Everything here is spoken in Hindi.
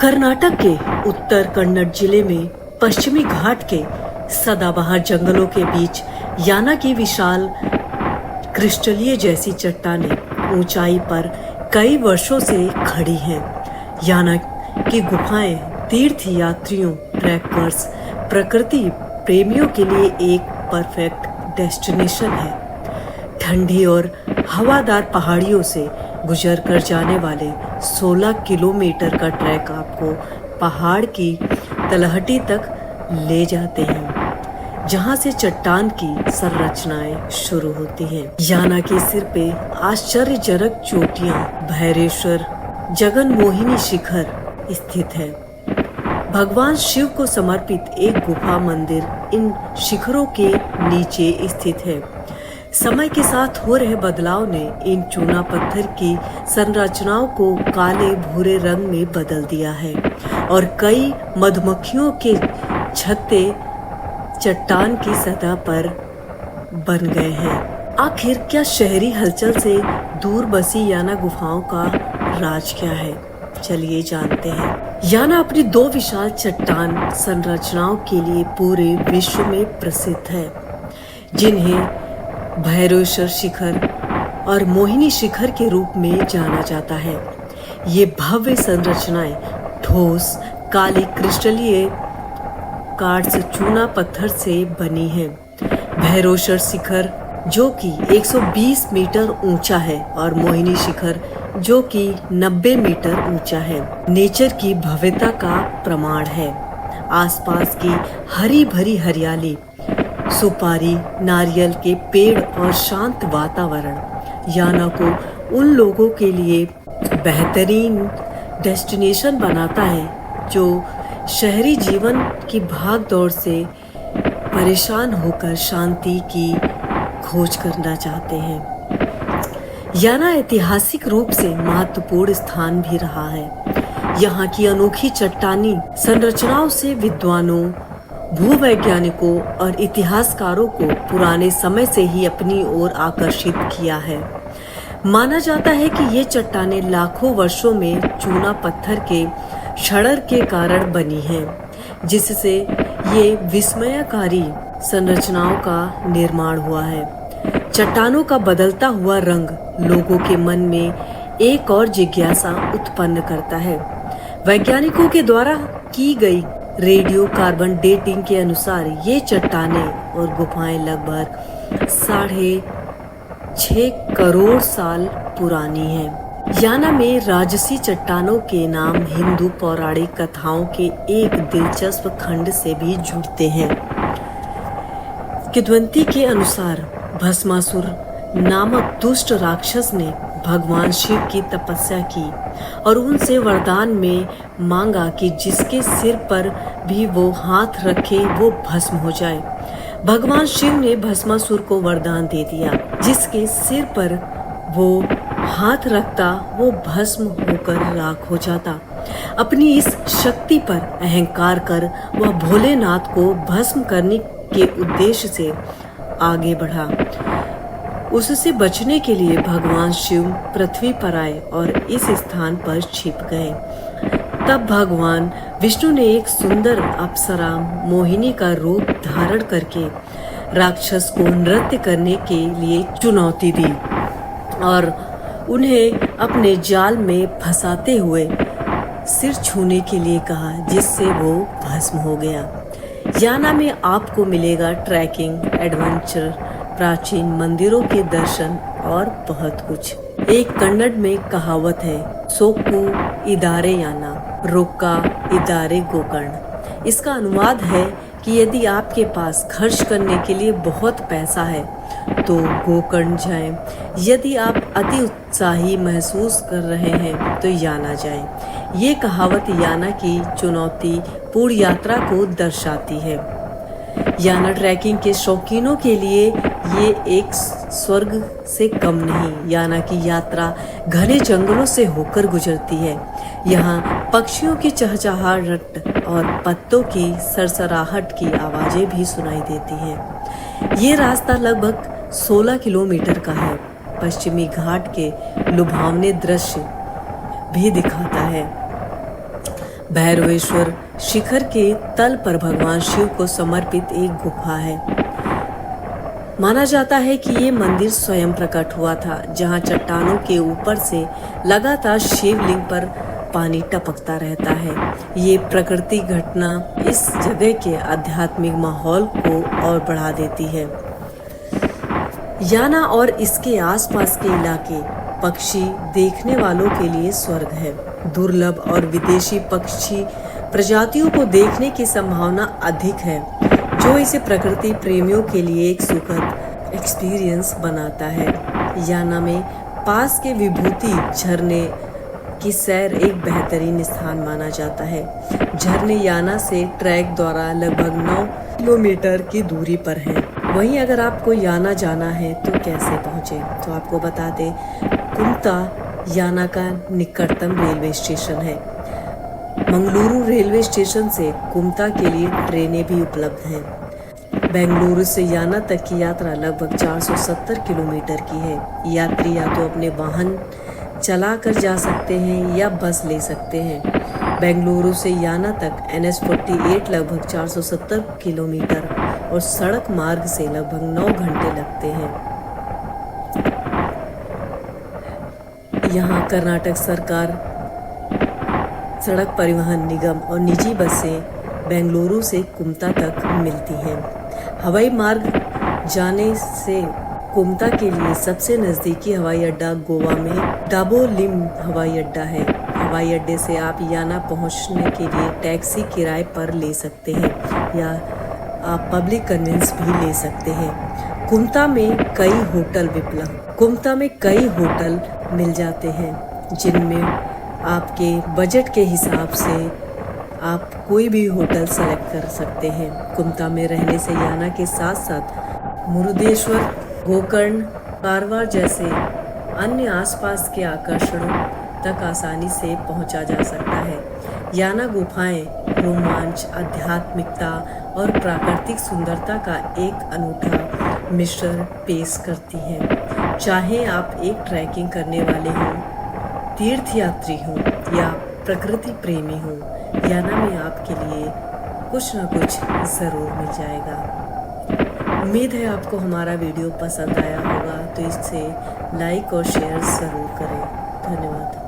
कर्नाटक के उत्तर कन्नड़ जिले में पश्चिमी घाट के सदाबहार जंगलों के बीच याना की विशाल क्रिस्टलीय जैसी चट्टानें ऊंचाई पर कई वर्षों से खड़ी हैं। याना की गुफाएं तीर्थ यात्रियों, ट्रैकर्स, प्रकृति प्रेमियों के लिए एक परफेक्ट डेस्टिनेशन है। ठंडी और हवादार पहाड़ियों से गुजर कर जाने वाले 16 किलोमीटर का ट्रैक आपको पहाड़ की तलहटी तक ले जाते हैं, जहां से चट्टान की संरचनाएं शुरू होती हैं। याना के सिर पे आश्चर्यजनक चोटियां भैरेश्वर जगनमोहिनी शिखर स्थित है। भगवान शिव को समर्पित एक गुफा मंदिर इन शिखरों के नीचे स्थित है। समय के साथ हो रहे बदलाव ने इन चूना पत्थर की संरचनाओं को काले भूरे रंग में बदल दिया है और कई मधुमक्खियों के छत्ते चट्टान की सतह पर बन गए हैं। आखिर क्या शहरी हलचल से दूर बसी याना गुफाओं का राज क्या है? चलिए जानते हैं। याना अपनी दो विशाल चट्टान संरचनाओं के लिए पूरे विश्व में प्रसिद्ध है, जिन्हें भैरेश्वर शिखर और मोहिनी शिखर के रूप में जाना जाता है। ये भव्य संरचनाएं ठोस काली क्रिस्टलीय क्वार्ट्ज चूना पत्थर से बनी हैं। भैरेश्वर शिखर जो कि 120 मीटर ऊंचा है और मोहिनी शिखर जो कि 90 मीटर ऊंचा है, नेचर की भव्यता का प्रमाण है। आसपास की हरी भरी हरियाली, सुपारी, नारियल के पेड़ और शांत वातावरण याना को उन लोगों के लिए बेहतरीन डेस्टिनेशन बनाता है जो शहरी जीवन की भागदौड़ से परेशान होकर शांति की खोज करना चाहते हैं। याना ऐतिहासिक रूप से महत्वपूर्ण स्थान भी रहा है। यहाँ की अनोखी चट्टानी संरचनाओं से विद्वानों, भूवैज्ञानिकों और इतिहासकारों को पुराने समय से ही अपनी ओर आकर्षित किया है। माना जाता है कि ये चट्टानें लाखों वर्षों में चूना पत्थर के क्षरण के कारण बनी हैं, जिससे ये विस्मयकारी संरचनाओं का निर्माण हुआ है। चट्टानों का बदलता हुआ रंग लोगों के मन में एक और जिज्ञासा उत्पन्न करता है। वैज्ञानिकों के द्वारा की गई रेडियो कार्बन डेटिंग के अनुसार ये चट्टानें और गुफाएं लगभग 6.5 करोड़ साल पुरानी हैं। याना में राजसी चट्टानों के नाम हिंदू पौराणिक कथाओं के एक दिलचस्प खंड से भी जुड़ते हैं। किंवदंती के अनुसार भस्मासुर नामक दुष्ट राक्षस ने भगवान शिव की तपस्या की और उनसे वरदान में मांगा कि जिसके सिर पर भी वो हाथ रखे वो भस्म हो जाए। भगवान शिव ने भस्मासुर को वरदान दे दिया, जिसके सिर पर वो हाथ रखता वो भस्म होकर राख हो जाता। अपनी इस शक्ति पर अहंकार कर वह भोलेनाथ को भस्म करने के उद्देश्य से आगे बढ़ा। उससे बचने के लिए भगवान शिव पृथ्वी पर आए और इस स्थान पर छिप गए। तब भगवान विष्णु ने एक सुंदर अप्सरा मोहिनी का रूप धारण करके राक्षस को नृत्य करने के लिए चुनौती दी और उन्हें अपने जाल में फंसाते हुए सिर छूने के लिए कहा, जिससे वो भस्म हो गया। याना में आपको मिलेगा ट्रैकिंग, एडवेंचर, प्राचीन मंदिरों के दर्शन और बहुत कुछ। एक कन्नड़ में कहावत है, सोक्कू इदारे याना, रोक्का इदारे गोकर्ण। इसका अनुवाद है कि यदि आपके पास खर्च करने के लिए बहुत पैसा है तो गोकर्ण जाएं। यदि आप अति उत्साही महसूस कर रहे हैं तो याना जाएं। ये कहावत याना की चुनौती पूर्ण यात्रा को दर्शाती है। याना ट्रैकिंग के शौकीनों के लिए ये एक स्वर्ग से कम नहीं। याना की यात्रा घने जंगलों से होकर गुजरती है। यहाँ पक्षियों की चहचहाहट और पत्तों की सरसराहट की आवाजें भी सुनाई देती हैं। ये रास्ता लगभग 16 किलोमीटर का है। पश्चिमी घाट के लुभावने दृश्य भी दिखाता है। भैरवेश्वर शिखर के तल पर भगवान शिव को समर्पित एक गुफा है। माना जाता है कि ये मंदिर स्वयं प्रकट हुआ था, जहां चट्टानों के ऊपर से लगातार शिवलिंग पर पानी टपकता रहता है। ये प्रकृति घटना इस जगह के आध्यात्मिक माहौल को और बढ़ा देती है। याना और इसके आसपास के इलाके पक्षी देखने वालों के लिए स्वर्ग है। दुर्लभ और विदेशी पक्षी प्रजातियों को देखने की संभावना अधिक है, जो इसे प्रकृति प्रेमियों के लिए एक सुखद एक्सपीरियंस बनाता है। याना में पास के विभूति झरने की सैर एक बेहतरीन स्थान माना जाता है। झरने याना से ट्रैक द्वारा लगभग 9 किलोमीटर की दूरी पर है। वहीं अगर आपको याना जाना है तो कैसे पहुंचे, तो आपको बता दें, कुमता याना का निकटतम रेलवे स्टेशन है। मंगलुरु रेलवे स्टेशन से कुमता के लिए ट्रेनें भी उपलब्ध हैं। बेंगलुरु से याना तक की यात्रा लगभग 470 किलोमीटर की है। यात्री या तो अपने वाहन चला कर जा सकते हैं या बस ले सकते हैं। बेंगलुरु से याना तक NH-48 लगभग 470 किलोमीटर और सड़क मार्ग से लगभग 9 घंटे लगते हैं। यहाँ कर्नाटक सरकार, सड़क परिवहन निगम और निजी बसें बेंगलुरु से कुमता तक मिलती हैं। हवाई मार्ग जाने से कुमता के लिए सबसे नज़दीकी हवाई अड्डा गोवा में डाबोलिम हवाई अड्डा है। हवाई अड्डे से आप याना पहुंचने के लिए टैक्सी किराए पर ले सकते हैं या आप पब्लिक कन्वेंस भी ले सकते हैं। कुमता में कई होटल मिल जाते हैं, जिनमें आपके बजट के हिसाब से आप कोई भी होटल सेलेक्ट कर सकते हैं। कुमता में रहने से याना के साथ साथ मुरुदेश्वर, गोकर्ण, कारवार जैसे अन्य आसपास के आकर्षणों तक आसानी से पहुंचा जा सकता है। याना गुफाएं रोमांच, आध्यात्मिकता और प्राकृतिक सुंदरता का एक अनूठा मिश्रण पेश करती हैं। चाहे आप एक ट्रैकिंग करने वाले हों, तीर्थयात्री हों या प्रकृति प्रेमी हों, याना में आपके लिए कुछ न कुछ ज़रूर मिल जाएगा। उम्मीद है आपको हमारा वीडियो पसंद आया होगा, तो इसे लाइक और शेयर ज़रूर करें। धन्यवाद।